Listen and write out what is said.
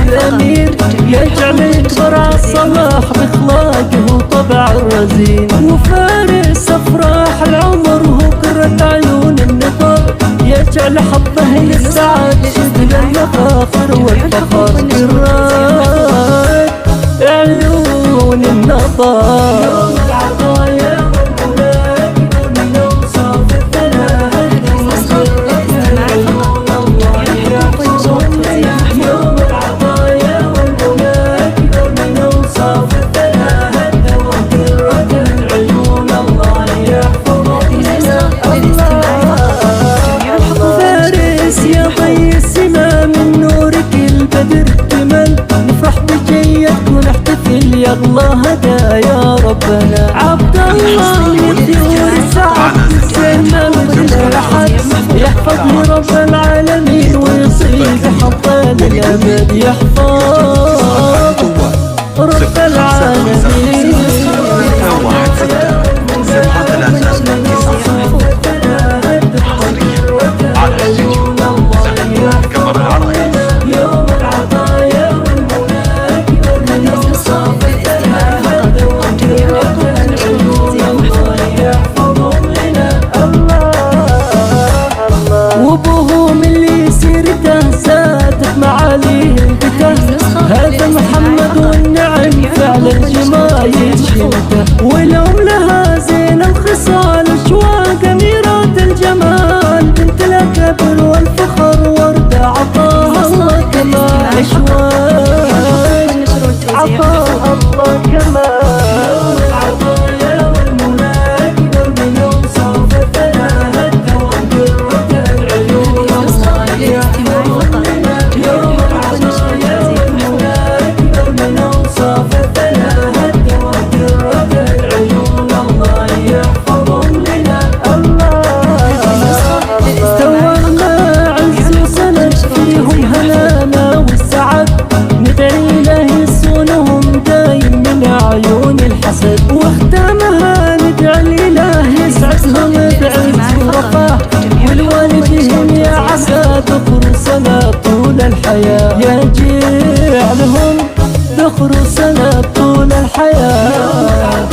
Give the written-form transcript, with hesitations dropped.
الأمير يجعل يكبر عالصلاح بإخلاقه وطبع الرزين، وفارس أفراح العمر هو قرة عيون النظر، يجعل حظه للسعد شبل المفاخر والفخر قرات عيون النظر. يا الله هدى يا ربنا عبد الله يدير السعد سهما من أحد، يحفظ رب العالمين ويصيب حظ الأمل، يحفظ رب العالمين. هذا محمد والنعم فعلا الجمايل شمته، ولوم لها زين الخصال اشواق اميرات الجمال، بنت الاكابر والفخر ورده عطاها الله كمال، اشواق عطاها الله كمال. واختامها ندعي الإله يسعدهم بعز ورفاه، ولوالدهم يا عسى ذخر سنة طول الحياة، يجعلهم ذخر سنة طول الحياة.